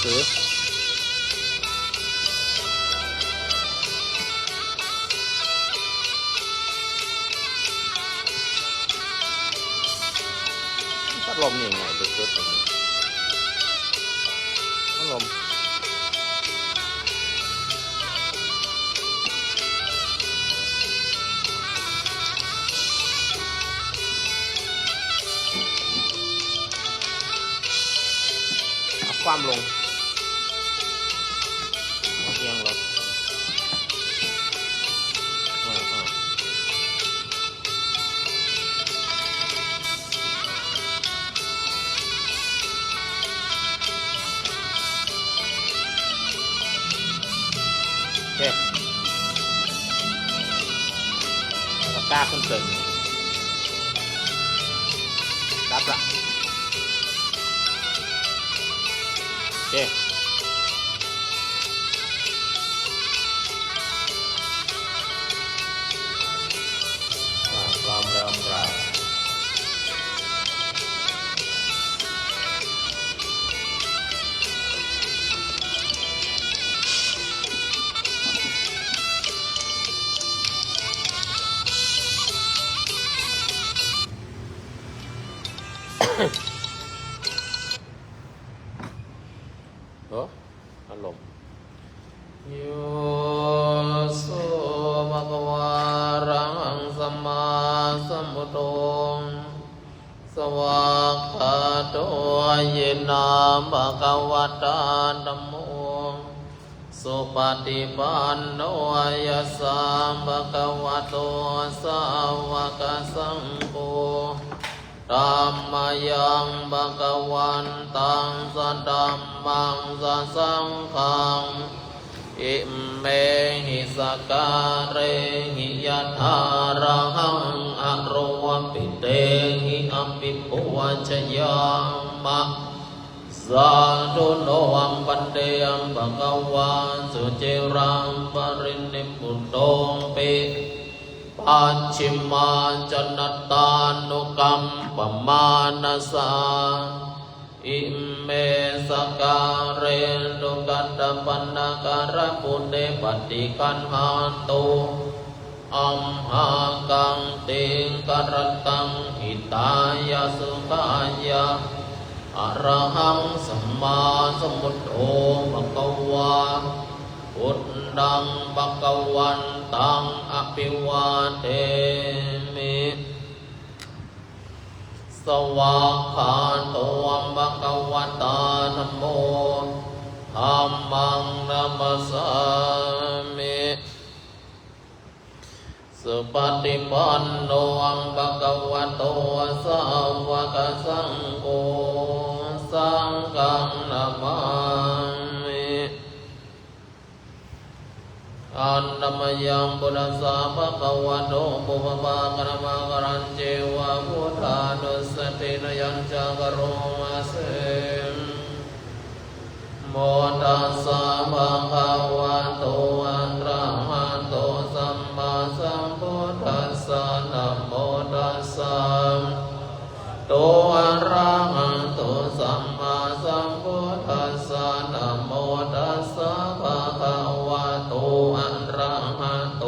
ซื้อพัดลมยังไงดูตัวนี้พัดลมความลงเอียงลงโอเคแล้วกล้าขึ้นตึงรับละโอเคพร้อมแล้วครับโอ้อารมณ์โยโสภะคะวะอะระหังสัมมาสัมพุทโธสวากขาโตเยนะภะคะวะตาธัมโมสุปฏิปันโนยัสสะภะคะวะโตสาวกสังโฆธัมมายังภะคะวันตังสัทธัมมังสัสสังฆังอิเมหิสการเรหิยัตถาระหังอโรวปิเตหิอภิปุวัชยามะสาธุโนอัมปันเตอัมภะคะวาสุจิรังปรินิพพุโตปิปัจฉิมาจนัตตานุกัมปมานัสสาอิเมสการเรตุกัตตปันนาการะปุเตปฏิคันหันตุอัมหากังติงกรตังหิตายาสุขายาอะระหังสัมมาสัมพุทโธภะคะวะพุทธังภะคะวันตังอภิวาเทมิสวากขาโตภะคะวะตาธัมโมธัมมังนัมมัสสามิสุปฏิปันโนภะคะวะโตสาวกสังโฆสังฆังนะมามิอันนมยังบุรัสสะภะคะวะโตปุพพะกะนะมะกะรัญเจวะพุทธานุสตินยัญจะกะโรมาเสโมตัสสะภะคะวะโตอะระหะโตสัมมาสัมพุทธัสสะนะโมตัสสะโตอะระหะโตสัมมาสัมพุทธัสสะนะโมตัสสะภะคะวะโตอะระหะโต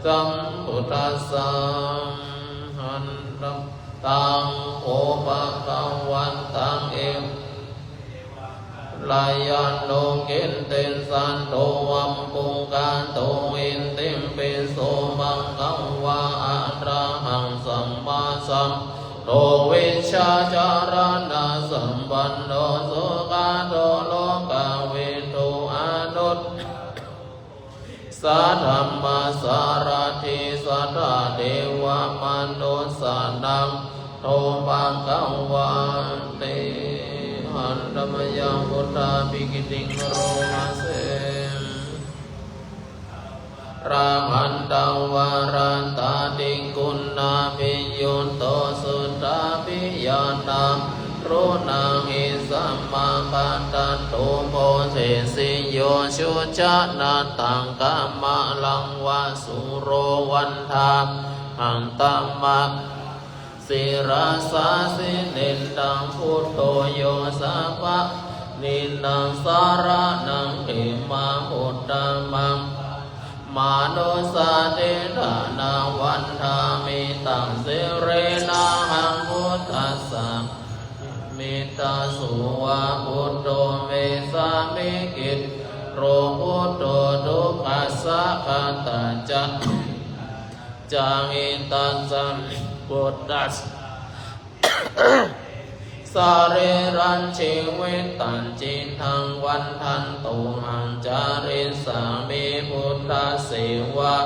สัมพุท ธัสสะหันตังโอปะคะวันตังเอลายันโลกินตินสันโตวัมปุงกันโตอินติมปิโสมังคังวะอะระหังสัมมาสัมโตวิชชาจารณะสัมปันโนสุขโตโลกวิทูอนุตสัทธัมมาสารถิสัทธาเทวมนุสสานังโตปังคังวันติหันธรรมยังพุทธาภิกิติงโรมาเสรามันตังวารันตาติกุณนาภิยุนโตสุตตาภิญาณังรุณังหิสัมมาปัตตันตุโมเสสิโยชุจนาตังกัมมะลังวาสุโรวันทาหังตัมมะสิราสาสินินดังพุทโธโยสัพพะนินังสารนังเขมาหุตตมังมาโนสาเทระนาวันทามิตังเสเรนาหังพุทธัสสะมิตาสุวะพุทโธเมสามิกิตโรพุทโธทุกขัสสะขันตัจจะจังอิตัสสะพุทธัสสะสาเรรัญชีวิตันจินทังวันทันตุหังจาริสามิพุทธเสวะ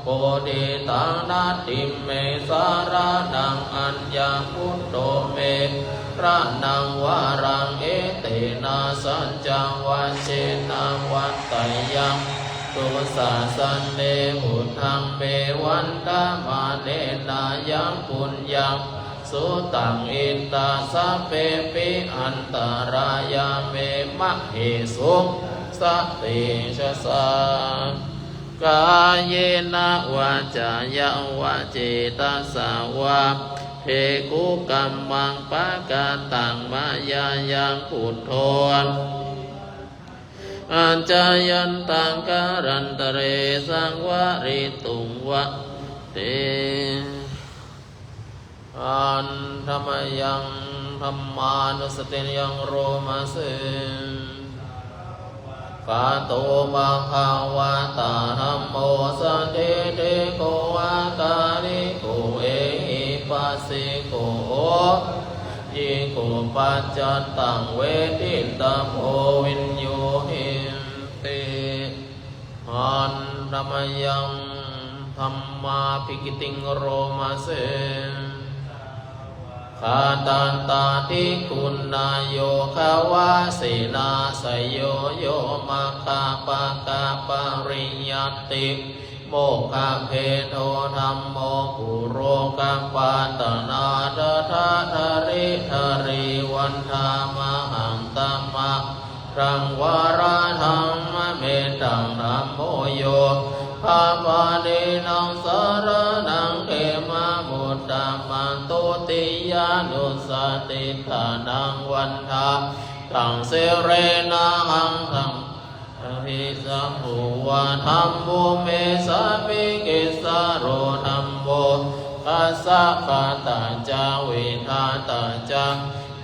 โพธิตังนาติเมสารานังอัญญาพุทโธเมพระนังวารังเอเตนะสัจจังวันเชนะวันไตยังตุสาสันเนพุทธังเมวันตามาเนนายังปุญญังสุตังอินตาสัพเพปิอันตรายาเมมะเหสุสติชะสากายเยนะวาจายะวะเจตสาวะเทกุกัมมังปะกะตังมายายังพุทโธอัญจายันตังการันตเรสังวริตุงวะเตอันธรรมยังธรรมานุสติยังโรมาเสกาโตมะขาวะตาธัมโมสันติเตโกอาคาริโกเอหิปัสสิโกยิโกปัจจัตตังเวทิตาโพวินโยหิติอันธรรมยังธรรมาภิกิติงโรมาเสขาตันตาทิคุณนายโยขาวาสีนาสยโยโยมาคาปะกาปริยัตติโมฆะเพโทธัมโมกุโรกัปปาตนาทะทะทะริทะริวันธามหังตัมมะรังวาราธัมมะเมตังธัมโมโยภาปาเนนังสารนังเขมาบุตตมันตุติยานุสติฐานังวันทาตังเสเรนะหังธัมภิสัมภูวะธัมโมเมสามิกิสาโรธัมโมกัสสะปะตาจาวิทาตาจา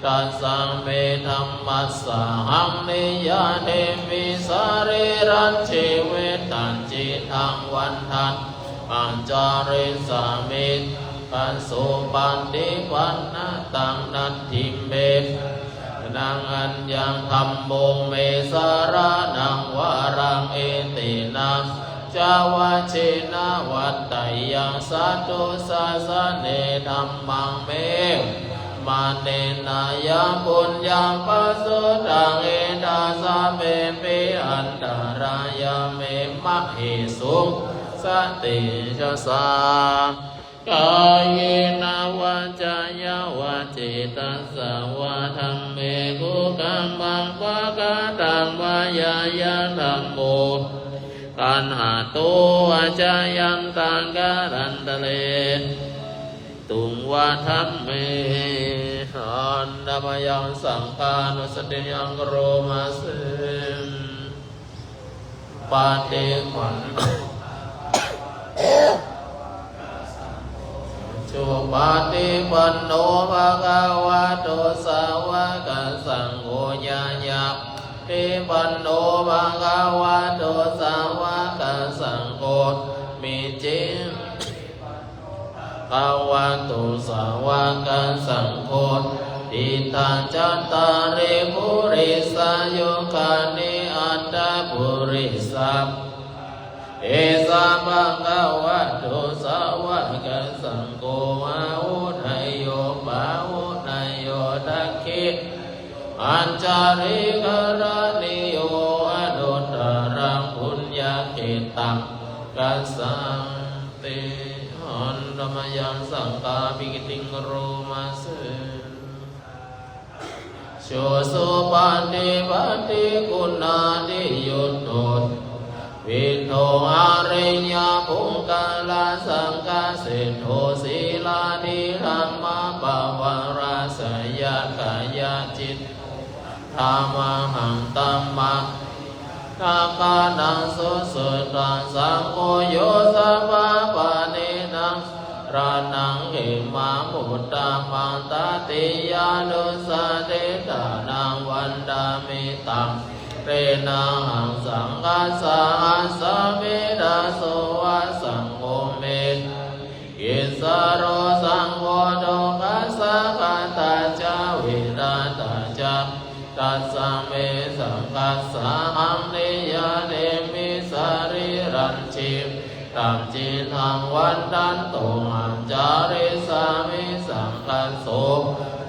ตัสสะเมธัมมัสสะหังนิยาเทมิสาเรรัญชีวิตันจิทังวันทันปัญจาริสามิปัสสุปันติวันนะตังนัตถิเมนังอัญญังธัมโมเมสารานังวารังเอตินะจาวะเชนะวัตไตยังสัตตุสาสะเนธัมมังเมมาเนนายังปุญญังปัสสุตังเอตาสะเปปิอันตรายาเมมะเหสุสติชะสากายเยนะวาจายะวะเจตัสสะวะธัมเมกุกัมมังปะกะตังวายายังธัมโมกันหาโตอาจายังตังการันตะเลตุงวะธัมเมอันธรรมยังสังฆานุสติยังโรมาเสปาติมัน สุปฏิปันโนภะคะวะโตสาวกสังโฆญาญาติปันโนภะคะวะโตสาวกสังโฆมิจิภะคะโตสาวกสังโฆอิทังจัตตาริปุริสายุคานิอัตตปุริสัพเอสาภะคะวะโตสาวกสังโฆอาหุนายโยปาหุนายโยทัคคิอัญจาริกรณิโยอนุตตรังปุญญาเกตังกัสสังติอันธรรมยังสังฆาปิกิติงโรมาสโชสุปันติปันติคุณาติยุตโตวิโทอาริยาภุงกาลาสังฆาสิทโธศีลานิรัมมาปวาราสยกายจิตธรรมหังตัมมะทากานังสุสุตังสังโฆโยสัพพะปะเนนังรานังเหมามุตตามังตติยานุสาเตตานังวันดามิตังเรนังหังสังฆาสาสะเมดาโสวะสังโฆเมกิสโรสังโฆโตกัสสะกตาจาวิราตาจาตัสสะเมสังฆัสสะหังนิยาเดมิสาริรัญชิตัมจิตังวันตันตุหังจาริสามิสังฆัสโส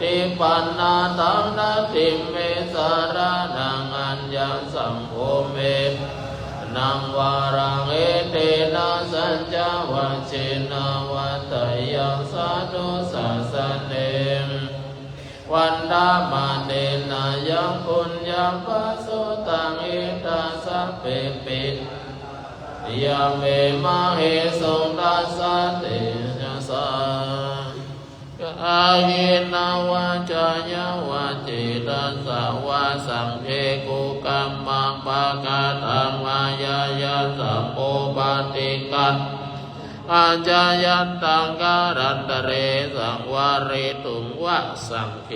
ติปันนาตังนาทิเมสารานังอัญญังสังโฆเมนังวารังเอเตนะสัจจวัชเชนะวัตยังสาธุสัสสะเนมวันดามาเดนายังปุญญาปัสสุตังอิตาสัพเพปิยาเมมาเหสงตัสสะเตนะสากาหินาวาจายาวาจิตัสสะวาสังเทกุกัมมังปะกะตังมายายาสัพโพปฏิกัตอาจายันตังการันตเรสังวาเรตุงวะสังเข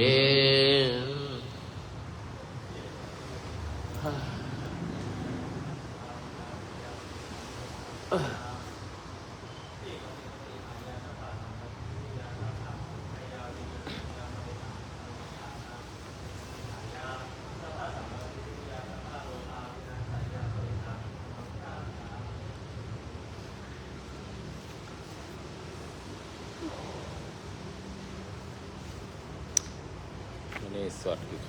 นี่สวดกี่ค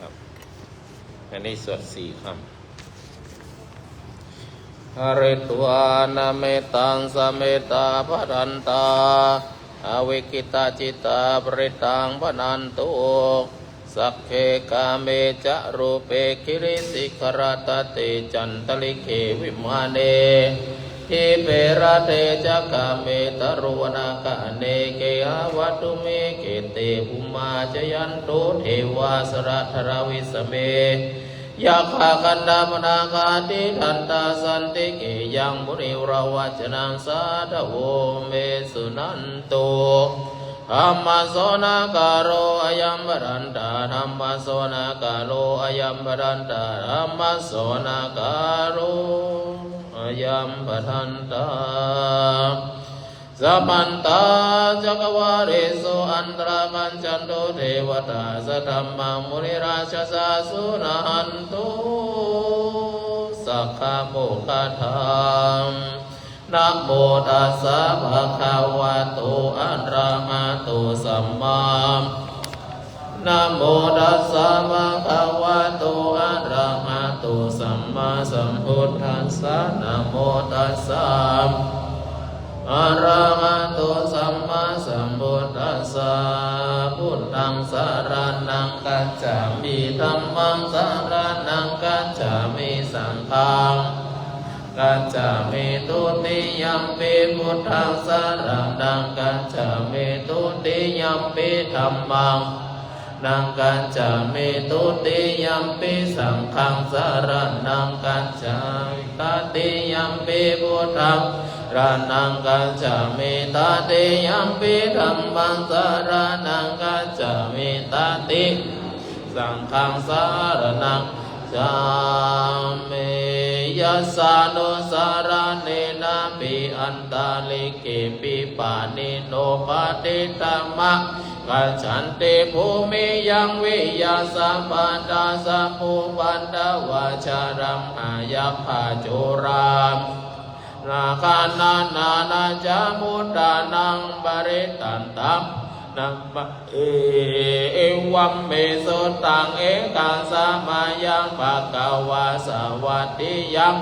ำอันนี้สวด4 คำหริตวานาเมตังสเมตาภรันตาอวิกิตาจิตาปริตังพนันตุสักเคกาเมจะรูเปคิริสิกรตติจันตลิเควิมาเนทิเประเทจักาเมตรุวนาคาเนเกอวัตุเมเกเตภุมาจยันตุเทวาสระธรวิสเมยักขะคันดามนาคาติทันตาสันติเกยังมุนิรวัจนังสาธโวเมสุนันโตธรรมโสนาคาโรอยัมบรันตาธรรมโสนาคาโรอยัมบรันตาธรรมโสนาคาโรอยัมบรันตาสัพพันตาจักวาเรโสอันตรากัญจันโตเทวตาสัทธัมมังมุนิราชสาสุนันตุสัคขโมคคัทธังนะโมตัสสะภะคะวะโตอะระหะโตสัมมานะโมตัสสะภะคะวะโตอะระหะโตสัมมาสัมพุทธัสสะนะโมตัสสะอะระหะโตสัมมาสัมพุทธัสสะพุทธังสรณังกัจฉามิธัมมังสรณังกัจฉามิสังฆังกัจฉามิตุติยัมปิพุทธังสรณังกัจฉามิตุติยัมปิธัมมังนังกัจฉามิตุติยัมปิสังฆังสรณังกัจฉามิตติยัมปิพุทธัง รานังกัจจามิตติยัมปิธัมมังสรณังกัจจามิตติสังฆังสรณังจามิยัสสานุสารเนนะปิอันตาลิกิปิปานิโนปฏิตัมมะกัจฉันติภูมิยังวิยาสัมปันดาสัมภูปันดาวาชารัมหายาภาจุรามนาคานานานาจามุตานังบริตันตัมนัมมะเอวัมเมสุตังเอกังสามายังภะคะวะสวัสดิยัง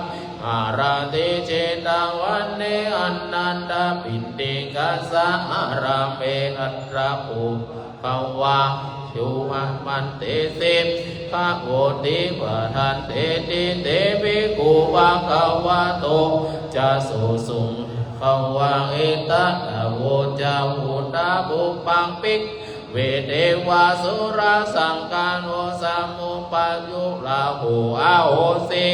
อาราติเจตังวันเนอันนันตปินติกัสสะอาราเมอัตระภูภวะชุมะมันเตสิภะโวติปะทันเตติเตปิกุวะภวะโตจะสุสุงภวังเอตตะโวจาหุตาบุปังปิกเวเทวาสุราสังกาโนสัมมุปายุลาหูอาโหสิ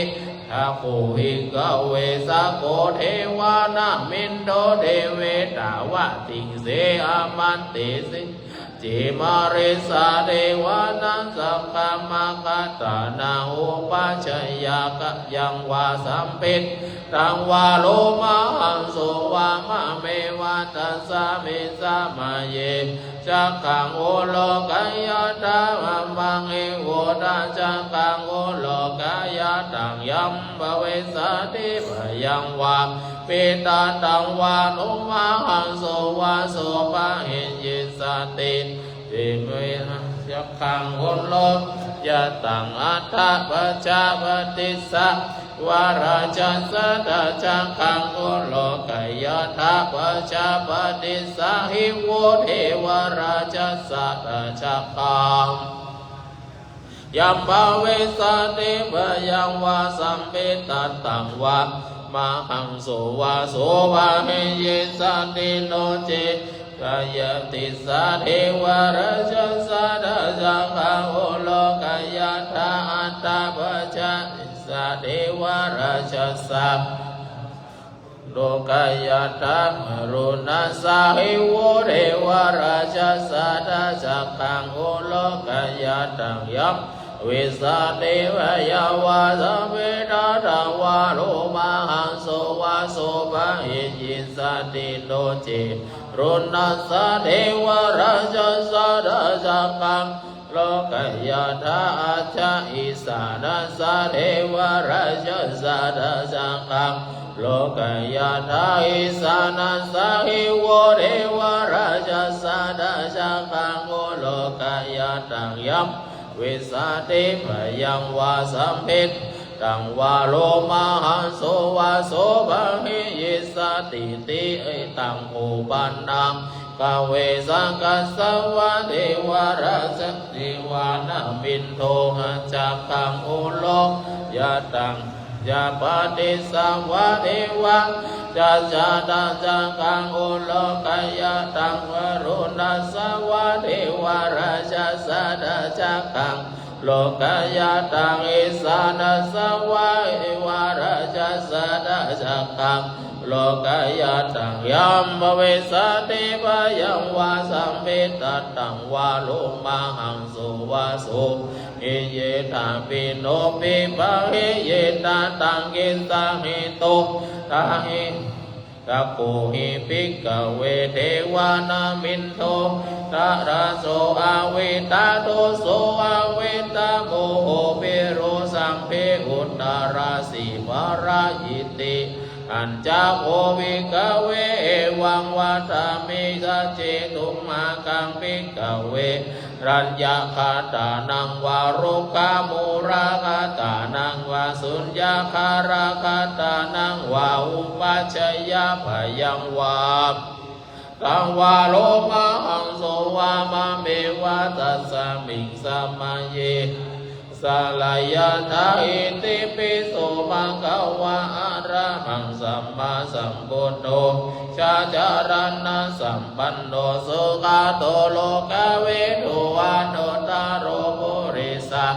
ทักขุหิกเวสะโกเทวานามินโดเทเวตาวะติงเสอามันติสิจิมาริสาเทวานังสัพพะมะคตานาอุปัชยากะยังวาสัมปิตตังวาโลมาหังโสวามะเมวะตัสสะมิสะมาเยจักขังโอโลกายะตามังเอโวตาจักขังโอโลกายะตังยัมภเวสติภยังวาปิตาตังวาโลมาหังโสวาโสปะหิยิสติจิเมนะจักขังโอโลยะตังอัตถะปัจจาปฏิสัพวาราชัสสะตะจักขังโอโลกายะทะปัจจาปฏิสัพหิโวเทวราชัสสะตะจักขังยัมภเวสติภยังวาสัมปิตตังวะมหังโสวาโสวะเมยิสันติโนเจกายติสาเทวราชัสสะตะจักขังโอโลกายะทะอัตถะปัจจาสะเทวราชัสสะโลกายะตามรุณาสาหิโวเทวราชัสสะตะจักขังโอโลกายะตังยัมเวสาเทวายาวาสัมเวทาทังวาโลมาหังโสวาโสภะหิยิสติโนเจรุณาสาเทวราชัสสะตะจักขังโลกายะทะอาชะอิสานัสสะเทวราชัสสะตะจักขังโลกายะทะอิสานัสสะหิโวเทวราชัสสะตะจักขังโอโลกายะตังยัมเวสาติภยังวาสัมปิตตังวาโลมาหังโสวาโสภะหิยิสติติเอตังอุปันนังกเวสังกัสสวะเทวราชติวานามินโทหะจักขังโอโลยะตังยาปฏิสัมวะเทวะจัจจาตังจักขังโอโลกายะตังวรุณาสวะเทวราชัสสะตะจักขังโลกายะตังอิสานัสสวะเทวราชัสสะตะจักขังโลกายะตังยัมภเวสติภยังวาสัมปิตตังวาโลมาหังโสวาโสหิเยตาปิโนปิภะหิเยตาตังกิสาหิโตตาหิกัปปุหิภิกขเวเทวานามินโทตาราโสอาเวตาโตโสอาเวตาโมโหเปโรสัมเพอุตตาราสีวารายิติอัญจโภวิกเววังวัฏามิสัจเจตุมากังภิกขเวรัญญาคาตานังวารุกามุราคาตานังวาสุญญาคาราคาตานังวาอุปัชฌยาภยังวาตังวาโลมาหังโสวามะเมวะตัสสะมิงสัมมาเยสลายาทาอิติปิโสมังคะวะอะระหังสัมมาสัมพุทโธชาจารณะสัมปันโนสุขโตโลกเวทุวาโนตาโรปุริสั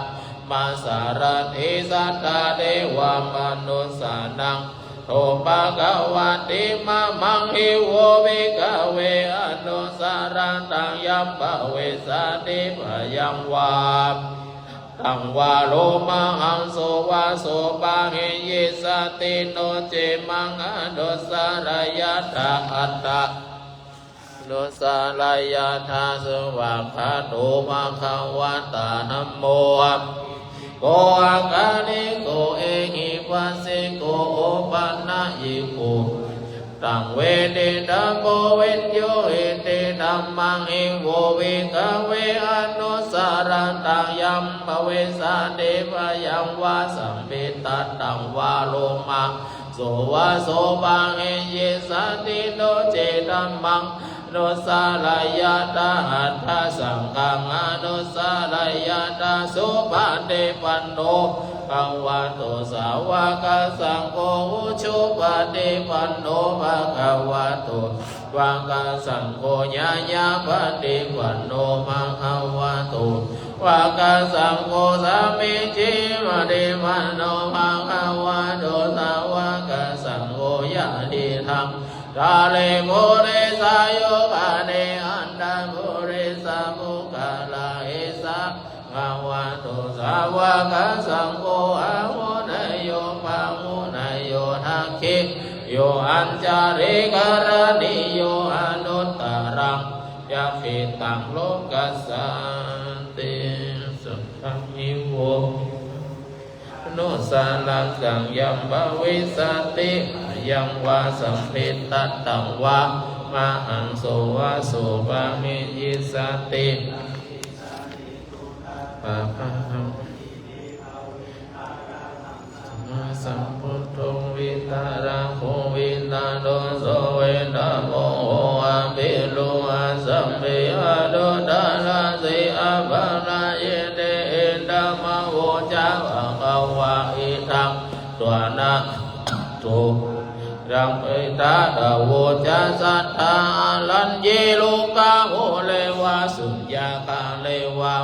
มาสารติสัทธาเทวามนุสสานัง โตภะคะวะติมะมังหิโววิกเวอนุสารังตังยัมปะเวสาติภยังวาตังวาโลมังอังโสวาโสปังหิยิสติโนเจมังอนุสารยะตาอัตตะโนสารยะธาสวะคาโตภะคะวะตาธัมโมโกอาการิโกเอหิปัสสิโกโอปันนะยิโกตังเวทิตัมโมเวนโยหิติธัมมังหิโววิกเวอนุสารังตังยัมปเวสาเดวยังวาสัมปิตัตตังวาโลมาโสวะโสปังหิยิสติโนเจธัมมังโนสาลายาตาอัตถะสังฆังอนุสาลายาตาสุปฏิปันโนภควโตสาวกสังโฆอุชุปฏิปันโนภควโตวากสังโฆญาญาปฏิปันโนภควโตวากสังโฆสามิจิปฏิปันโนภควโตสาวกสังโฆญาติธังกาเลโมเรสาโยกาเนอันดาโมเรสามุกาลาเอสาภาวะโตสาวกสังโฆอาหุนายโยปาหุนายโยทักขิโยอัญจาริการณิโยอนุตตรังยักขิตังโลกัสสันติสุขังหิโวโนสาลังสังยัมบะวิสติยังวาสัมภิตัตตังวะมะหังโสวะโสภะมิยิสติปะปะหังสัมมาสัมพุทโธวิตาระโควิตาโดโสเวนะโมอะภิโลอะสัมภิอะโดตาระสิอะภะระเยเตเอตมะโวจาภะคะวะอิทังตัวนะโตรังเอตาดาโวจาสัทธาลันเยโลกาโวเลวะสุญญาคาเลวะ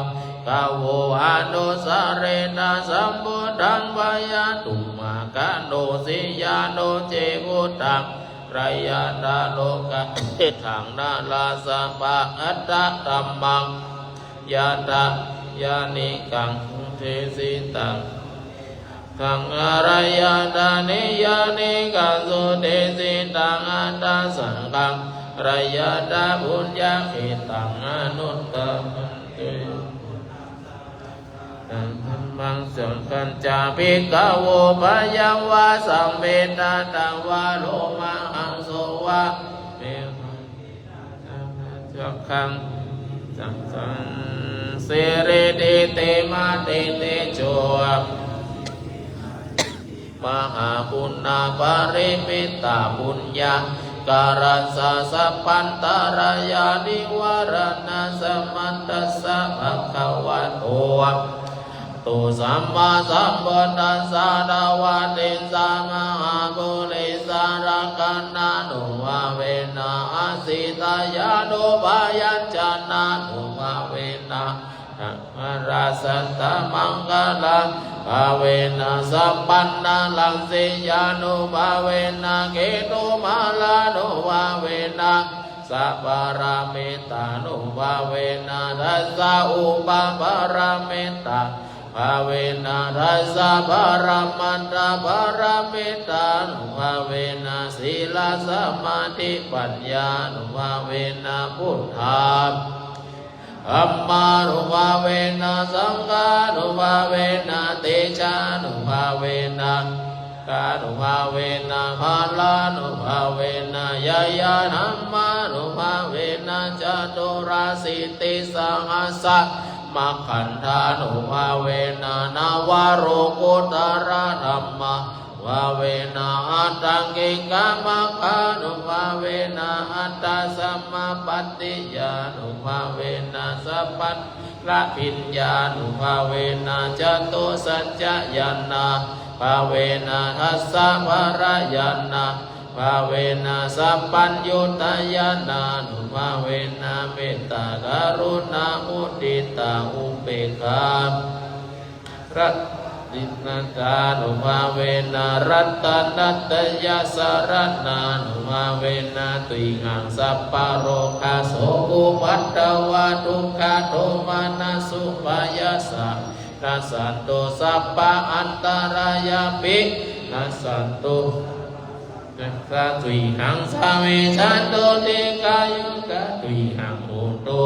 กาโวอนุสาเรนะสัมพุทธังวายาตุมากาโนสิยาโนเจวุตังไรยาตาโลกะเทถังนาลาสะปะอัตตะธัมมังยาตะยานิกังเทสิตังขังอารายาตานิยานิกังสุเทสิตังอัตตาสังฆังรายาตาบุญญาขิตังอนุตตมังเตตังธัมมังสังฆัญจาภิกขโวภยังวาสัมภิตัตตังวาโลมาหังโสวะเมหังสังฆังสังฆังเสเรเตเตมาเตเตโจมหาปุณณปาริมิตาบุญญาการัสสะสัพพันตารายานิวารณะสมันตัสสะภะคะวะโตตุสัมมาสัมพุทธัสสะดาวะติสามหาปุริสารกันนานุภาเวนะอาสิตายานุภายัญจนานุภาเวนะราสัตตมังกลังภาเวนะสัพพันนาลังสิยานุภาเวนะเกตุมาลานุภาเวนะสัพพารามิตานุภาเวนะทัสสะอุปปารามิตาภาเวนะทัสสะภารามันตาภารามิตานุภาเวนะศีลสมาธิปัญญานุภาเวนะพุทธาอัมมานุภาเวนะสังฆานุภาเวนะเตชะนุภาเวนะกานุภาเวนะภาลานุภาเวนะยายานัมมานุภาเวนะจตุราสิติสังหัสสะมัคคันธานุภาเวนะนาวาโรกุตระธัมมะภาเวนะอัตตังกิกามัคคานุภาเวนะอัตตาสัมมาปัตติยานุภาเวนะสัพพัทละปิญญานุภาเวนะจตุสัจจญาณะภาเวนะทัสสะภารยานะภาเวนะสัพพัญญุตญาณานุภาเวนะเมตตากรุณามุทิตาอุเบกขา ตินาตานุภาเวนะรัตตนัตยาสารนานุภาเวนะตุยงังสัพพะโรคาโสอุปัตตวะทุกขโทมานะสุปายาสะนัสสันตุสัพพะอันตรายาปินัสสันตุนัสสะตุยหังสามิชันตุติกายุกะตุยหังโหตุ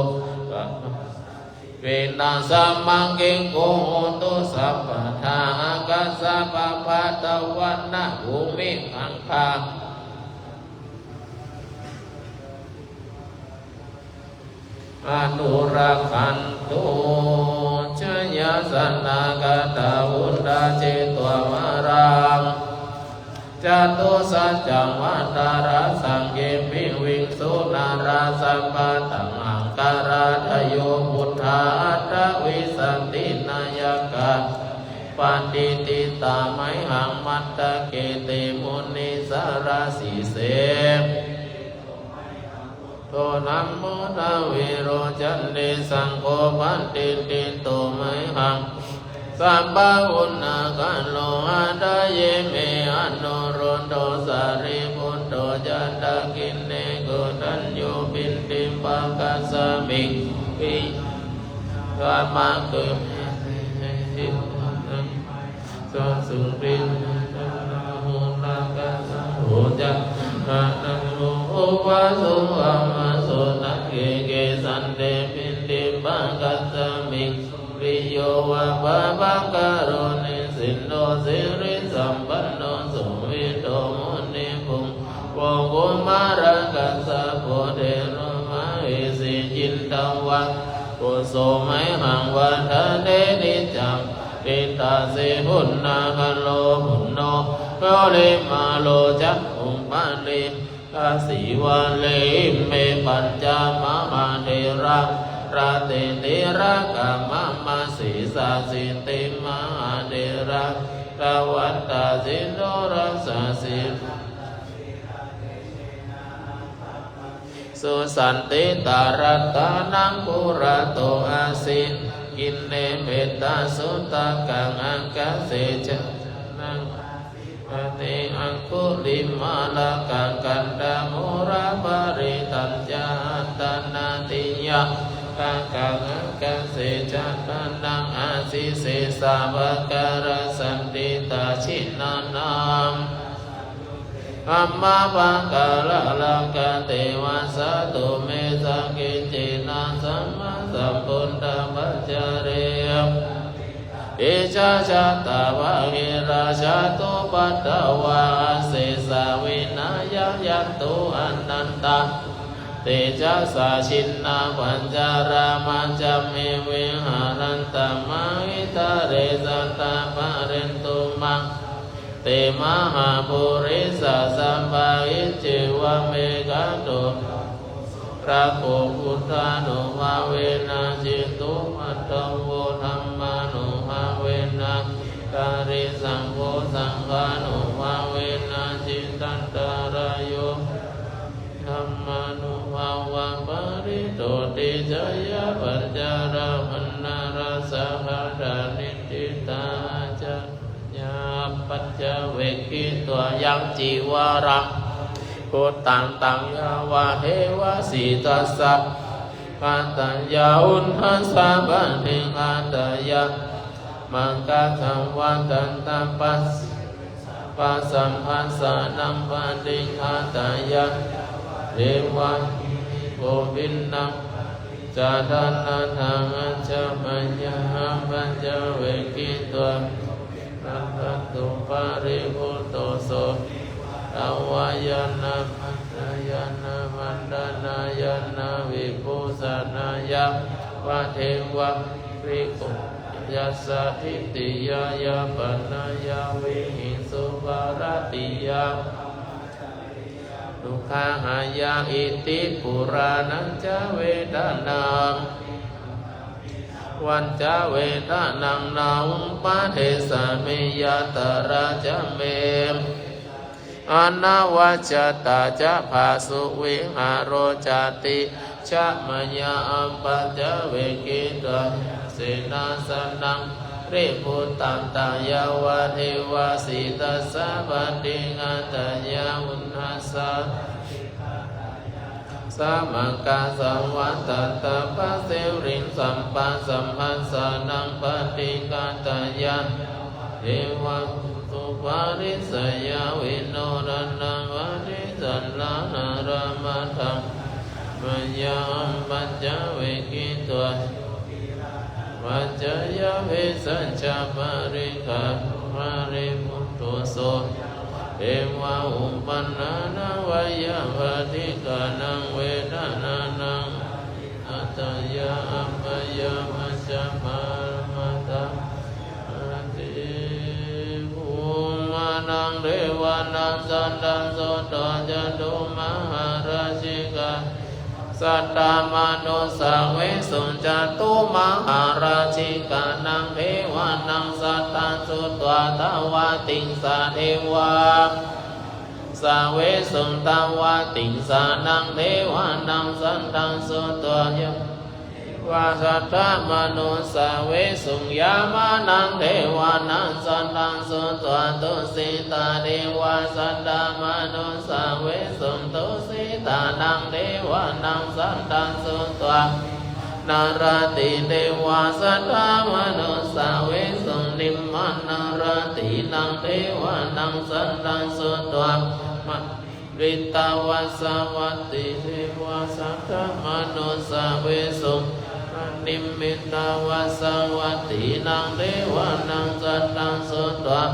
เวนัสสัมมังกิงโกโหตุสัพพะทากัสสะปะปะตะวันนะภูมิขังคาอนุรักขันตุชยสนากตาวุตตาเจตวมารังจตุสัจจังวัตาราสังเกปิวิงสุนาราสัมปะตังอังการาทโยพุทธาตวิสันตินายกะปันติติตาไมหังมัตตะเกติมุนิสาราสีเสโตนัมโมนาวิโรจันติสังโฆปันติติโตไมหังสัมปะอุณาคันโลหัตเยเมอนุรุนโตสาริปุตโตจันตกินเนโกตัญญูปินติปังกัสสมิปิกามาตุสัสุริมุนากัสสะโหจักนะโมวะสุวะมะโสนะเกเกสันเตปินติปังกัสสมิริโยวะภะภะกะโรนิสินโนสิริสัมปันโนสุวิโตมุนิพุงโวกุมารังกัสสะโพเทโรมะเอสิจินตวังกุโสไมหังวัฏเตนิจังติตาสิหุนนาคันโลหุนโนโกลิมาโลจักอุปาลิกาสีวะเลเมปัญจมหาเทระราเตติระกามะมาสีสาสิติมหาเทระกาวัตตาสิโนรัสสะสิสุสันติตารัตตานังปุระโตอาสิกินเนเมตตาสุตตะกังอังคเสจนังอติอังคุลิมาลากังกันดามุระปาริตัญญาตนาติยะกังกังอังคเสจนังอาสิเสสาวการสันติตาชินานังอัมมาปังกาลาลังกเทวะสะตุเมสังกิจจินาสัมมาสัมพุทธปัจจเรเอชาชาตาวะหิราชาตุปัตตวะเสสาวินายายันตุอนันตาเตจัสสะชินนาปัญจารามัญจเมวิหารันตมาหิตาเรสัตตาปะเรนตุมังเตมหาปุริสสัมภาอิจิวะเมกะโตพระโคพุทธานุภาเวนะจิตุมัตตโวธัมมานุภาเวนะการิสังโฆสังฆานุภาเวนะจิตันตรายโยธัมมานุภาวะปริโตติจยะปัญจาราหันนาราสหะดานิติตาจะปัจจเวกิตัวยังจีวาระโคตังตังยาวะเทวะสีตัสสะปันตัญญาอุณหัสสะบันทิอัตยะมังคะสังวันตันตปัสปัสสัมภัสสะนัมปันติอัตยะเทวะโกวินนังจาทานาทังอัจฉมัญญะปัญจเวกิตัวนันทตุปาริภูโตโสอวายนาปัจจายนามันดานายนาวิภูสนายาวะเทวะริโกยัสสะทิติยายาปนายาวิหิสุภารติยาทุกขาหายาอิติปุรานัญจเวทนาวันจาเวทานังนาอุปาเทสะเมยตราจเมอนาวาจตาจะภาสุวิหารโรจติชะมยาอัมปัญจเวกิตาเสนาสนัง ริพุตตันตายาวะเทวาสิตัสสะปัตติงาตายาอุณหัสสะสัมมากัสสวัตตะปัสสิริงสัมปัสสัมพัสสะนังปัตติกาตายาเทวะสุปาริสยาวิโนรันนังวันิสันลานารามะธังมัญญาปัญจเวกิตัวปัจจยวิสัญจปริกาปริมุตโตโสเอวะอุปันนานังวยาปฏิกานังเวทนานังอัตยาอัปยามัจจปารมัตตาติภูมานังเทวานังสันตังโสตจันตุมหาราชิกาสัตตามนุสาเวสุจตุมหาราชิกานังเทวานังสัตตังสุตวาทวาติงสาเทวาสาเวสุตวาติงสานังเทวานังสัตตังสุตวาวาสัตตมนุสาเวสุยามานังเทวานังสัตตังสุตวาตุสิตาเทวาสัตตมนุสาเวสุตุสิตานังเทวานังสัตตังสุตวานาราติเทวาสัตตมนุสาเวสุนิมมานาราตินังเทวานังสัตตังสุตวาวิตาวาสวัตติเทวาสัตตมนุสาเวสุนิมิตาวาสวัตตินังเทวานังสัตตังสุตวา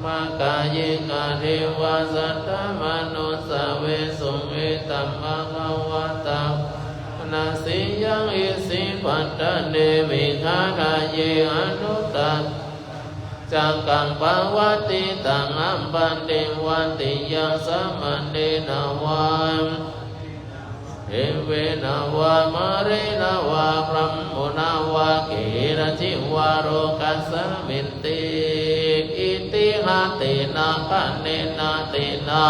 มากายกาเทวาสัตตมนุสาเวสุเอตัมมะภวตานาสิยังอิสิปัตตะเนมิฆาทาเยอนุตตะจักกังภวติตังอัมปันติวันติยังสัมมันเดนะวามเอเวนาวามะเรนาวาพรัมมุนาวาเกระจิวาโรกัสสมินติอิติหะเตนะคะเนนะเตนะ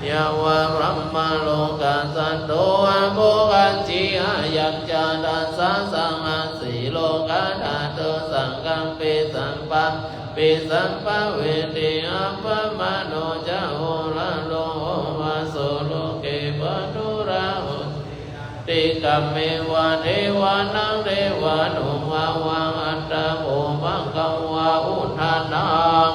ยาวะพรัมมโลกัสสันโตอะโภคัจจิอายัจจาดัสสะสังฆสีโลกาธาตุสังฆังปิสัมปะปิสัมปะเวทิอัปปะมโนจะโหระโลวาโสโลเกปตุระหุติกัมเมวะเทวานังเทวานุภาวังอัตตะโภมังคังวาอุทานัง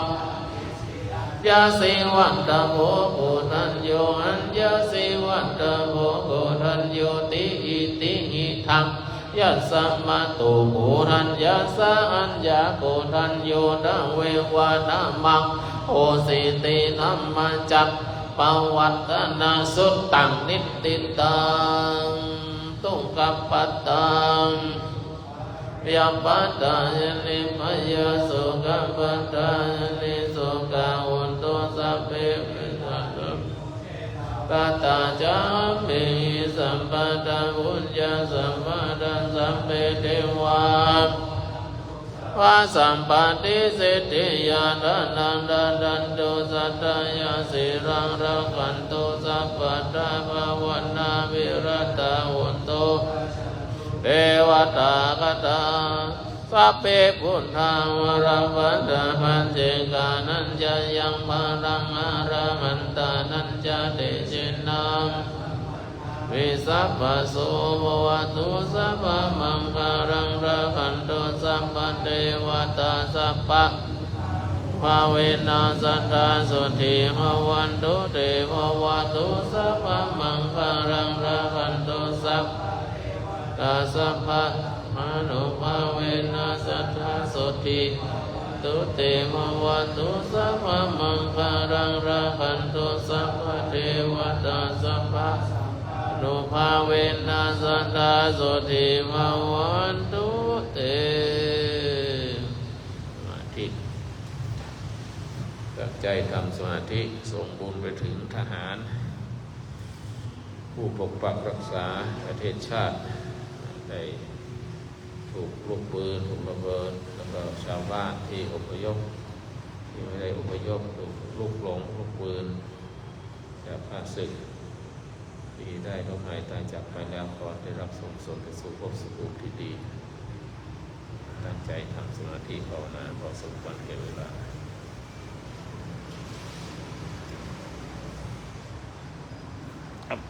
ยาสิวัตตะโภโกทัญโยอัญญาสิวัตตะโภโกทัญโยติอิติหิทังยัสสะมะตุโกทัญญาสะอัญญาโกทัญโยนะเววานะมังโอสิตินัมมะจักปวัตตนาสุตตังนิตติตังตุกัปปตังยาปัตตายนิพยาสุกัปปตายนิสุกาอุนตุสัพเพปิสัตตปัตตาจามเมสัมปตะบุญญาสัมปตะสัมเปเทวาวาสัมปติสิทธิยานันดันตุสัตตายาสิรังรักขันตุสัพพตาภวันนาวิรัตาหุนตุเทวตากตาสัพเพพุทธาวรวัตถพันเจกานัญจยังภรังอารามันตานัญจเตชินังวิสัพพโสภวตุสัพพมังคารังราคันตุสัพพเทวตาสัพพะภาเวนัสัทธาสุธีภวันตุเทภวตุสัพพมังคารังราคันตุสัพตาสัพพะมโนภาเวนัสัทธาสุธีตุเตภวตุสัพพมังคารังราคันตุสัพพเทวตาสัพพะนุภาเวนัสัทธาสุธีภวันตุเตมาธิตั้งใจทำสมาธิส่งบุญไปถึงทหารผู้ปกปักรักษาประเทศชาติได้ถูกลูกปืนถูกระเบิดแล้วก็ชาวบ้านที่อพยพที่ไม่ได้อพยพถูกลูกหลงลูกปืนจากข้าศึกที่ได้ล้มหายตายจากไปแล้วขอได้รับส่งส่วนไปสู่ภพสุคติที่ดี ตั้งใจทำสมาธิภาวนาพอสมควรแก่เวลาครับ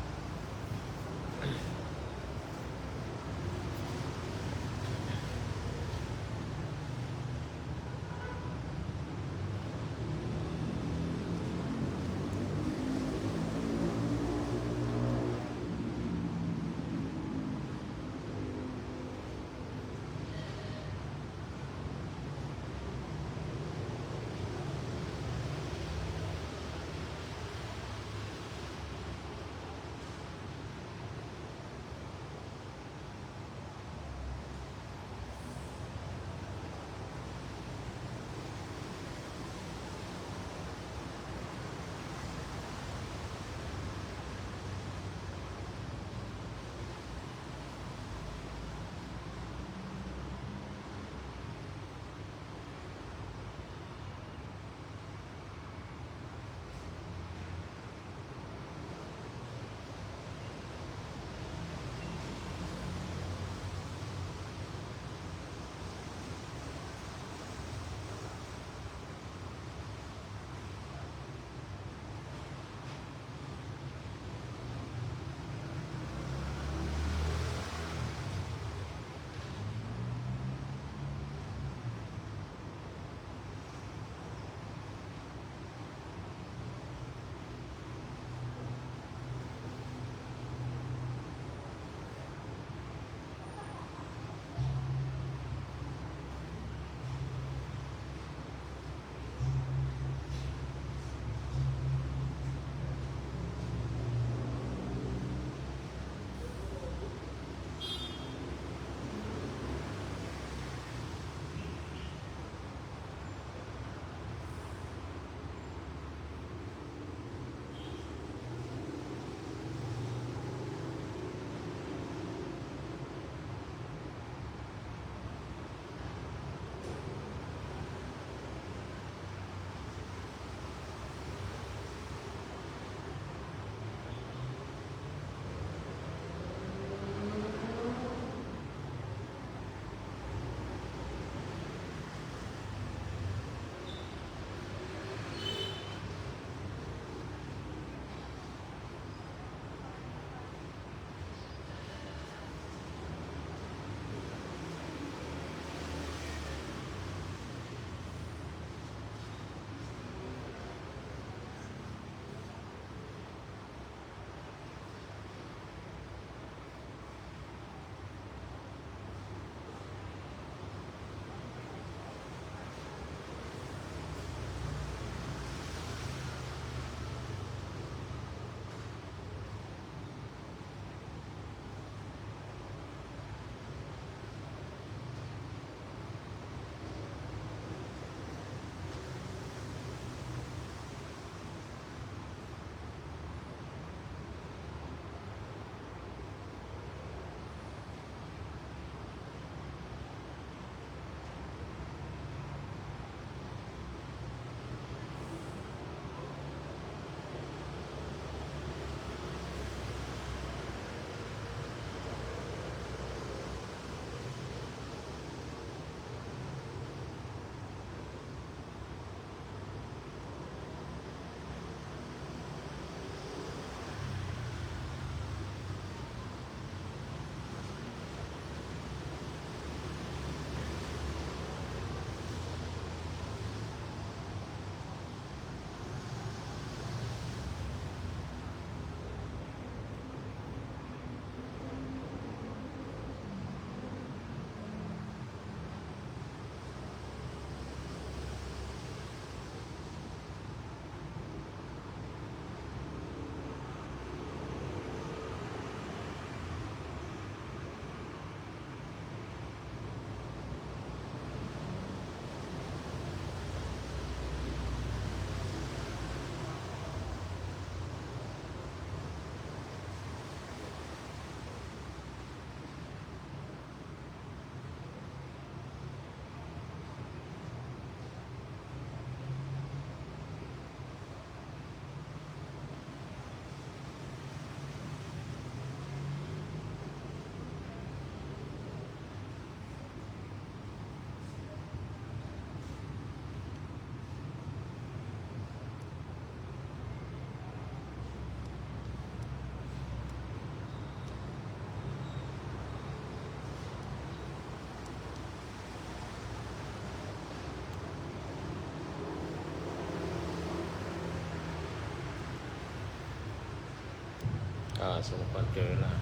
สมควรเจอละ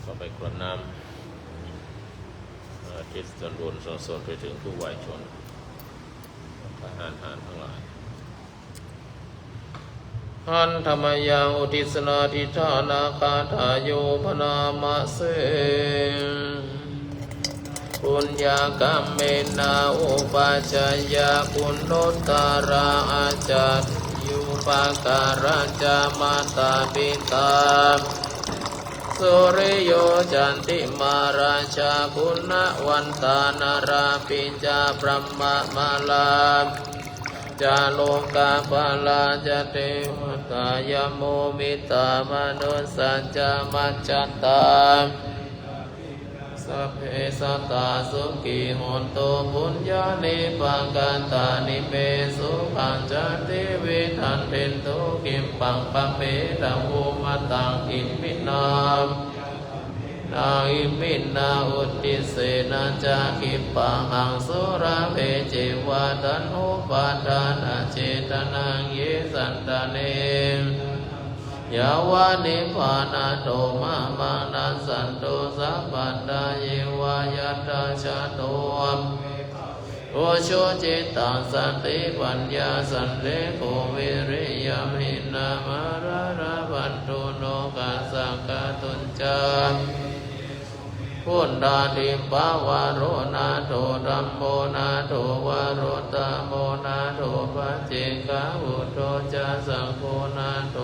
ก็ไปกรวดน้ำจิตส่วนรวมส่วนไปถึงผู้วัยชนทหารทั้งหลายหันธรรมยังอุทิศนาทิฏฐานาคาถาโยพนามะเสปุญญากรรมเมนาอุปัชฌายาคุณโนตาราอาจัตยุปการะจามาตาปิตาสุริโยจันติมาราชาคุณวันตานาราปิจาพรหมมาลาจาโลกาภาลาจเทวตายโมมิตามนุสัจจมัจจตาสัพเพสัตตาสุขีโหนตุปุญญานิปังกันตานิเมสุขังจันติวิทันเทนตุกิมปังปะเมตังอุมตังอิมินานาอิมินาอุติเสนาจาคิปังหังสุราเพเจวะตันอุปาทานาเจตนังเยสันตเนยาวานิพานาโตมามานัสสันโตสัพพันตาเยวายาตาชาโตโอโชจิตังสันติปัญญาสันเลโกวิริยมินามาราราบันตุโนกัสสังกตุนจาพุทธาทิปาวาโรนาโตธัมโมนาโตวาโรตโมนาโตปัจเจกาวุโตจะสังโฆนาโต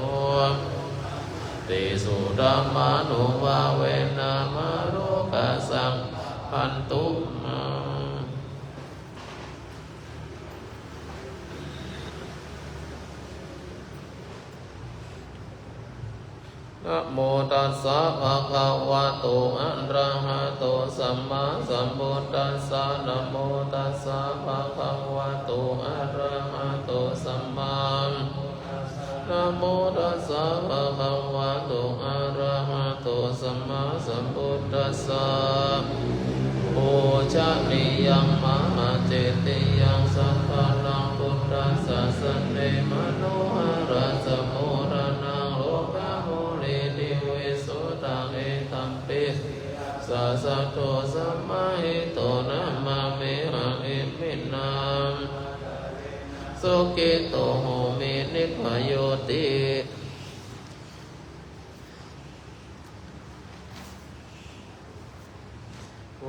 ติสุธัมมานุภาเวนะมะโรกัสสังพันตุนะโมตัสสะภะคะวะโตอะระหะโตสัมมาสัมพุทธัสสะนะโมตัสสะภะคะวะโตอะระหะโตสัมมานะโมตัสสะภะคะวะโตอะระหะโตสัมมาสัมพุทธัสสะโอชะนิยังมหาเจติยังสัพพะลังพุทธัสสะสันเนมโนหะระสะโมระนังโลกะโมลิติวิสุทธังเอตัมปิสัสสะโตสัมมาหิโตนะมาเมหังอิมินังสุขิโตโหมินิพพโยติ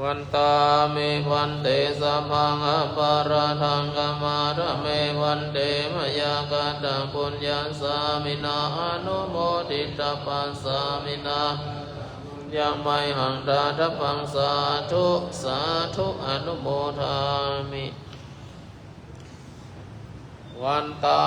วันตาเมวันเตสัพพังอปาราทังกมาระเมวันเตมยากาตังปุญญาสามินาอนุโมทิตาปัสสามินายังไม่หังตาทัพพังสาธุสาธุอนุโมทามิวันตา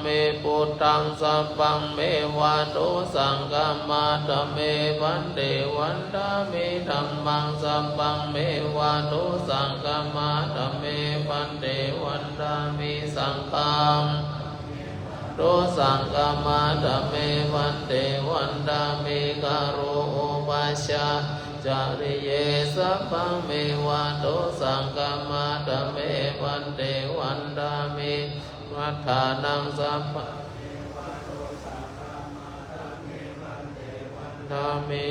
เมปุตตังสัพพังเมวะโตสังฆมาตเมวันเตวันตาเมธัมมังสัพพังเมวะโตสังฆมาตเมวันเตวันตาเมสังฆังโตสังฆมาตเมวันเตวันตาเมกโรอุปัชฌาจาริเยสัพพังเมวะโตสังฆมาตเมวันเตวันตาเมวัฏฐานังสัพพะธามิ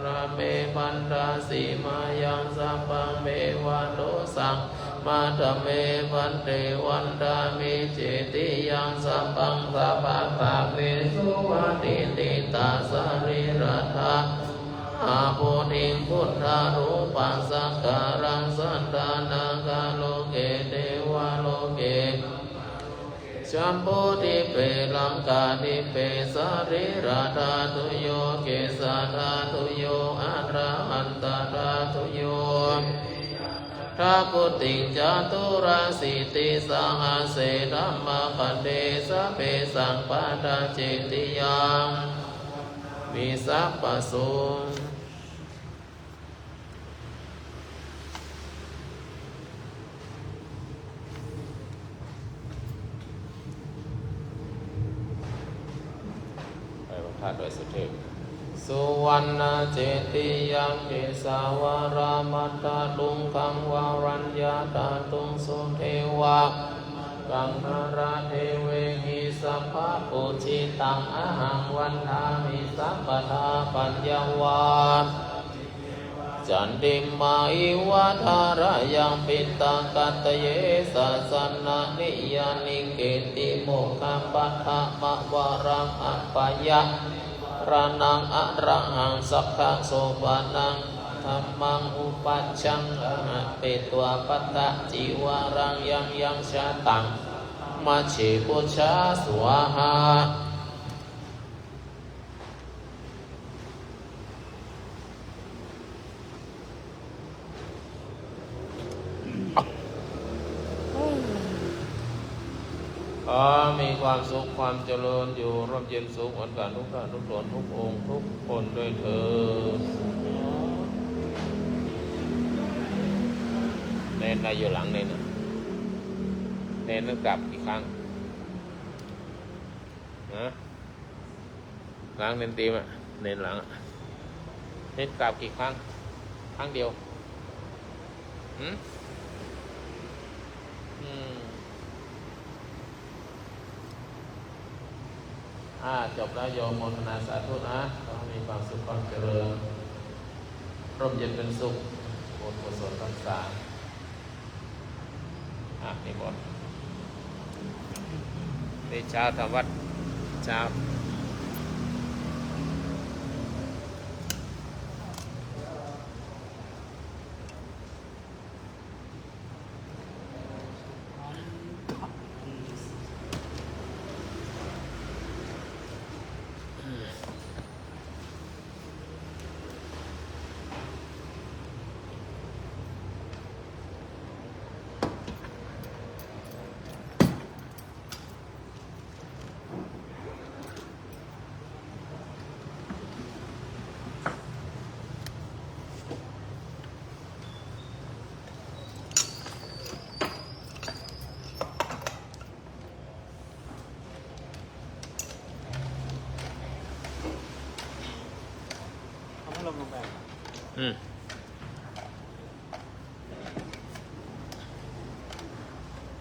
ราเมปันดาสีมายังสัพพังเมวะโตสังมาตเมวันเตวันตามิเจติยังสัพพังสัพพะภาเวสุวัติติตาสริรัตถะอาโพธิพุทธารูปัสสักการังสันตานาคาโลเกเทวาโลเกชัมพุทิเปลังกาทิเปสาริราธาตุโยเกสาธาตุโยอะระหันตาธาตุโยทัพพุติจาตุราสิติสังหาเสธัมมะคันเดสะเปสังปะทาเจติยังวิสัพพโสโดยสุเทพสุวรรณเจติยังเกสาวารามัตตาตุงคังวารัญญาตาตุงสุเทวะ กังหาราเทเวหิสัพพะปุจิตังอหังวันทามิสัพพทาปัญญวาจันติมาอิวะทารายังปิตังกัตเยสัสนานิยานิเกติโมกขปัฏฐมะวารังอัปปยะรานังอะระหังสัพพะโสปานังธัมมังอุปัชชังอะเปตัวปัตตะจิวารังยังชาตังมัชฌิปุชาสวาหามีความสุขความเจริญอยู่ร่มเย็นสุขอันการทุกท่านทุกตนทุกองค์ทุกคนด้วยเถิดเน้นอะไรอยู่หลังเน้นเน้นนึกกลับกี่ครั้งนะหลังเน้นตีมเน้นหลังเน้นกลับกี่ครั้งครั้งเดียวจบแล้วโยมโมทนาสาธุนะขอให้มีความสุขความเจริญร่มเย็นเป็นสุขบุญกุศลทั้งสามนี่หมดในเช้าทำวัดเช้าลงไป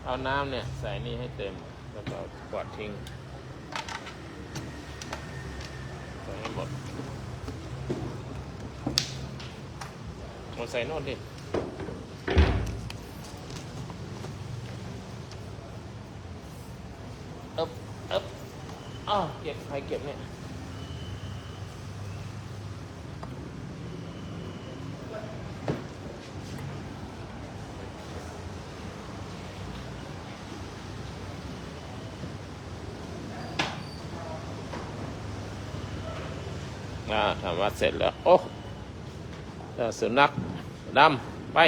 เอาน้ำเนี่ยใส่นี่ให้เต็มแล้วก็กวาดทิ้งใส่ให้หมดมาใส่โน่นดิเก็บใครเก็บเนี่ยทำวัดเสร็จแล้วโอ้สุนัขดำไป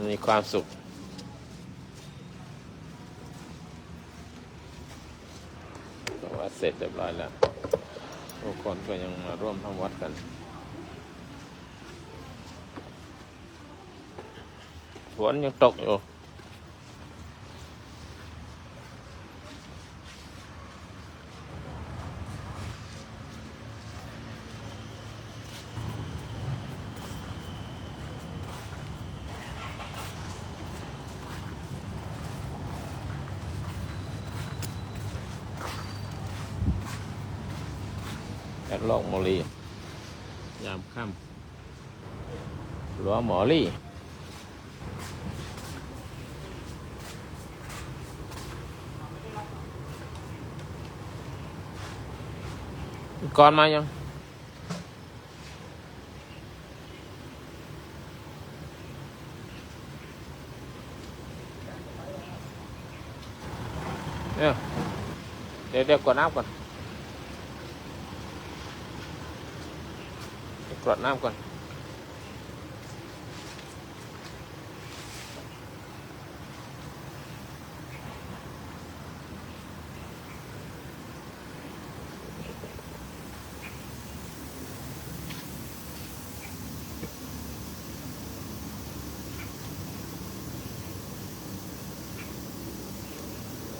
มีความสุขวัดเสร็จเรียบร้อยแล้วทุกคนก็ยังมาร่วมทำวัดกันฝนยังตกอยู่แอดลอกมอลียามค่ำหลวงหมอลี่ก่อนมายังเดี๋ยวกดน้ำก่อนกดน้ำก่อน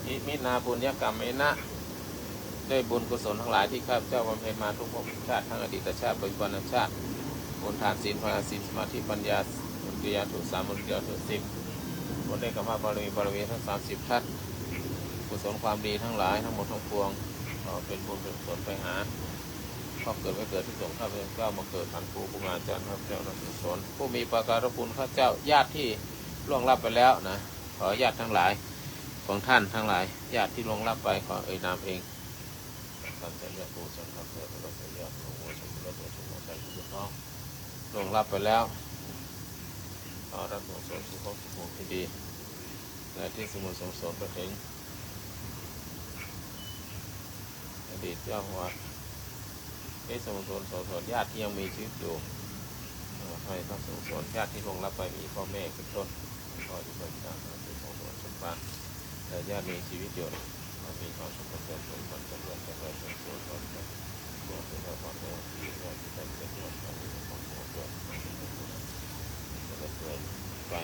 อิมินาปุญญกรรมเมนะ ได้บุญกุศลทั้งหลายที่ข้าพเจ้าบำเพ็ญมาทุกภพชาติทั้งอดีตชาติปัจจุบันชาติบนทานศีลภาวนาศีลสมาธิปัญญาบุญกิริยาถูก3บุญกิริยาถูก10บนได้กรรมบารมีทั้ง30ทัศกุศลความดีทั้งหลายทั้งหมดทั้งปวงเป็นบุญเป็นกุศลไปหาข้าเกิดไม่เกิดที่สงฆ์ข้าพเจ้ามาเกิดผ่านครูผู้อาจารย์ข้าพเจ้านักกุศลผู้มีประการคุณข้าพเจ้าญาติที่ล่วงลับไปแล้วนะขอญาติทั้งหลายของท่านทั้งหลายญาติที่ล่วงลับไปขอเอ่ยนามเองสันเสด็จปู่สันทัพเถิดพระเสด็จหลวงพ่อสมเด็จพระสมเด็จพระพุทธเจ้าล่วงลับไปแล้วขอรับส่งสนสุขสุขที่ดีและที่สมุทรสงสารไปถึงอดีตเจ้าวัดที่สมุทรสงสารญาติที่ยังมีชีวิตอยู่ให้พระสงฆ์สอนญาติที่ล่วงลับไปมีพ่อแม่เป็นต้นพ่อที่เป็นญาติที่สงฆ์สอนชนฟ้าแต่ญาติมีชีวิตอยู่มีความสุขความเจริญความเจริญจะได้สงฆ์สอนตัวเป็นความเป็นที่ญาติที่เป็นเจ้าความเป็นความสงฆ์ตัวจะได้เกิดไป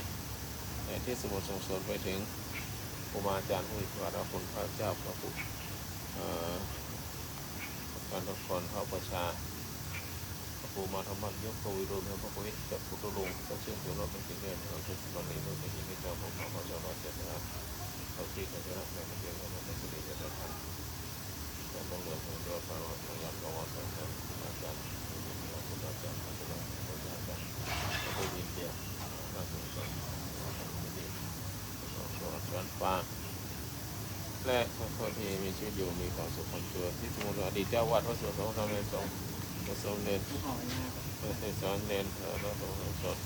ในที่สมุทรสงสารไปถึงครูบาอาจารย์ผู้มีพระคุณพระเจ้าพระผู้การทุกคนเข้าประชาพระภูมาธรรมยกโควิโรมพระพุทธเจ้าพุทธลุงก็เชื่อมโยงเป็นสิ่งเดียวเราทุกคนนี้เราเป็นสิ่งที่เราผมเราจะรอดจะได้เราที่จะได้ในมันเดียวกันในสิ่งที่จะได้ทำแต่ต้องเรียนรู้ด้วยความพยายามระวังตัวเองอาจารย์เราคุณอาจารย์อาจารย์อาจารย์ก็ได้ยินเดียวน่าสนใจดีสอนฟ้าและคนที่มีชีวิตอยู่มีความสุขความเจริญที่สมุทรอดีตเจ้าวัดพระสงฆ์ทำในสงฆ์สมเด็จเป็นสอนเน้นแล้วตรงสด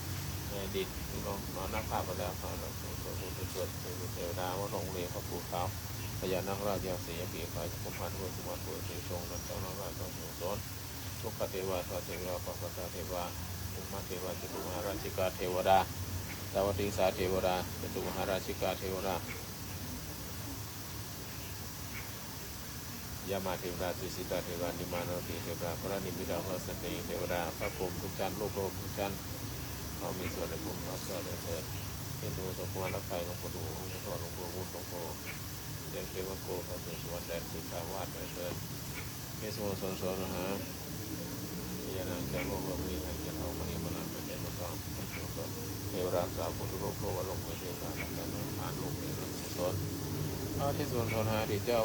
ในอดีตลงนอนนักภาพไปแล้วพระเราสวดเกิดเทวดาว่าลงเรียนพระปู่เขาพญานาคราชยาสีปีไฟกุมภาพันธ์สมัติปู่เทวงศ์นันทนาราชต้องสอนทุกขเทวาทวเทวาปัปปะเทวาภูมิเทวาจตุมหาราชิกาเทวดาดาวติสาเทวดาจตุมหาราชิกาเทวดายามาเทวดาสุสิตาเทวดานิมานติเทวดาพระนิมิตาพระสติเทวดาพระพรหมทุกชั้นโลกทุกชั้นเขามีส่วนในภูมิเขาเกิดเถิดที่ดูสมควรรับใครหลวงปู่ดูหลวงพ่อหลวงปู่วุฒิหลวงพ่อเด็กเทวโกพระสุสวรรณแดนสุขาวาสเถิดเมสโมสนสนนะฮะยานังจะโลกมีทางจะเอามณีมนันเป็นมต้องเทวดาสาวพุทธโลกโลกลงไปเทวดาและการผ่านโลกเป็นสนที่ส่วนสนหาที่เจ้า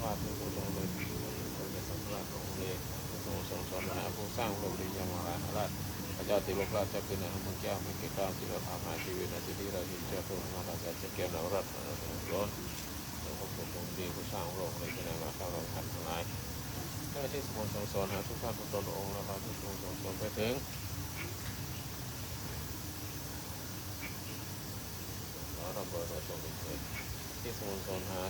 ว่าเป็นผู้ทรงเลยเป็นสัมภาระของเลยผู้ทรงสอนหาผู้สร้างโลกดียามหาราชพระเจ้าติโลกราชจะเป็นอนุมังแก้วมีเกียรติที่เราทำให้ชีวิตในที่ที่เราที่เจ้าตัวมาราชจะเกี่ยวนรัตน์ร้อนแล้วก็ผู้ทรงดีผู้สร้างโลกในที่ไหนมาข้าวเราทันทั้งหลายได้ที่สมุทรสอนหาทุกท่านทุกตนองค์แล้วเราที่ทรงสอนไปถึงเราเบิดเราทรงเป็นที่สมุทรสอนหา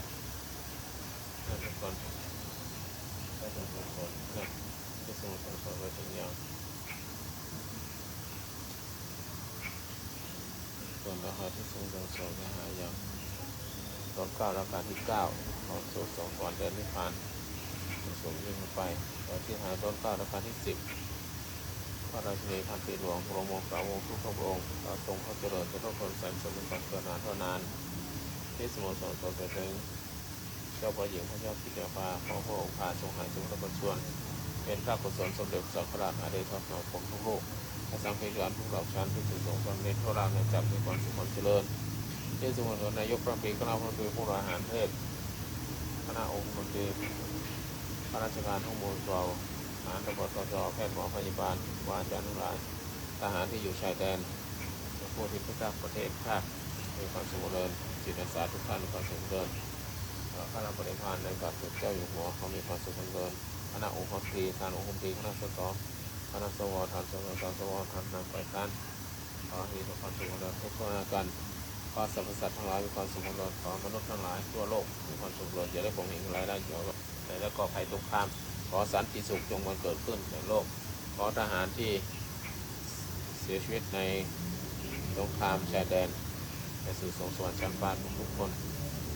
ทุกคนได้ทรงสอนนะที่ทรงสอนไว้ถึงอย่างส่วนราคาที่ทรงสอนหาอย่างตอน9ราคาที่9ของโซ่2ก่อนเดินนิพพานส่งยื่นไปตอนที่หาตอน9ราคาที่10พระราชินีพันปีหลวงพระมงกาวงทุกพระองค์ทรงพระเจริญจะต้องคนแสนสมบัติเกิดนานเท่านานที่สมุทรสอนไปถึงเจ้าพระหญิงพระเจ้ากิติยาภาของพระองค์พาทรงหายทรงรับประชวรเป็นพระกุศลสมเด็จสังฆราชอาเดชทอดหน่อผมทุกโลกพระสังฆราชทุกเหล่าชั้นที่ถึงสงฆ์ความเน้นเท่าไรในจับมีความสุขความเจริญที่สมุทรนายกพระปีคณะพระปีผู้บริหารประเทศคณะองค์มนตรีข้าราชการทั้งหมดเราทหารตำรวจตแพทย์หมอพยาบาลวาจารย์ทั้งหลายทหารที่อยู่ชายแดนผู้ที่พิทักษ์ประเทศชาติมีความสุขเจริญจิตอาสาทุกท่านมีความสุขเจริญข้าราชบริพารในบัตรเจ้าอยู่หัวเขามีความสุขเจริญคณะองค์พระตรีทานองค์พระตรีคณะสตคณะสวทานสวทานนำไปการขอให้มีความสุขเจริญทุกคนกันขอสรรพสัตว์ทั้งหลายมีความสุขเจริญขอมนุษย์ทั้งหลายทั่วโลกมีความสุขเจริญอย่าได้ผมเห็นรายได้เกี่ยวกับและก่อภัยตกข้ามขอสันติสุขจงบังเกิดขึ้นในโลกขอทหารที่เสียชีวิตในสงครามชายแดนไปสู่สวงสวรรค์ชั้นฟ้าทุกคน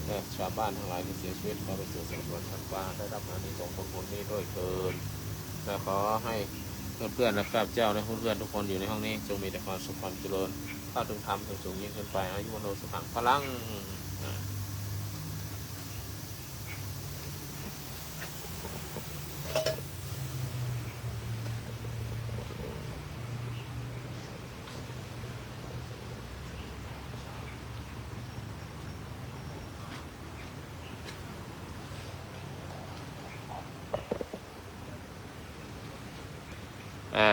และชาวบ้านทั้งหลายที่เสียชีวิตขอไปสู่สวงสวรรค์ชั้นฟ้าได้รับอานิสงส์ผลนี้ด้วยเกินและขอให้เพื่อนๆและข้าพเจ้าและเพื่อนๆทุกคนอยู่ในห้องนี้จงมีแต่ความสุขความเจริญเข้าถึงธรรมถึงสูงยิ่งขึ้นไปอายุวโนสุขังพลัง ข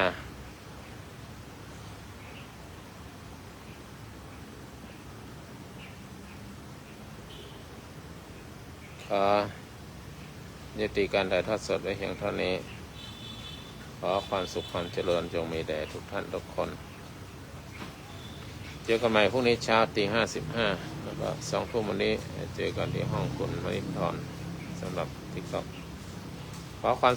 อยุติการถ่ายทอดสดไว้เพียงเท่านี้ ขอความสุขความเจริญจงมีแด่ทุกท่านทุกคน เจอกันใหม่พรุ่งนี้เช้าตี 5:15แล้วก็20:00วันนี้เจอกันที่ห้องคุณมณิธรสำหรับTikTok ขอความ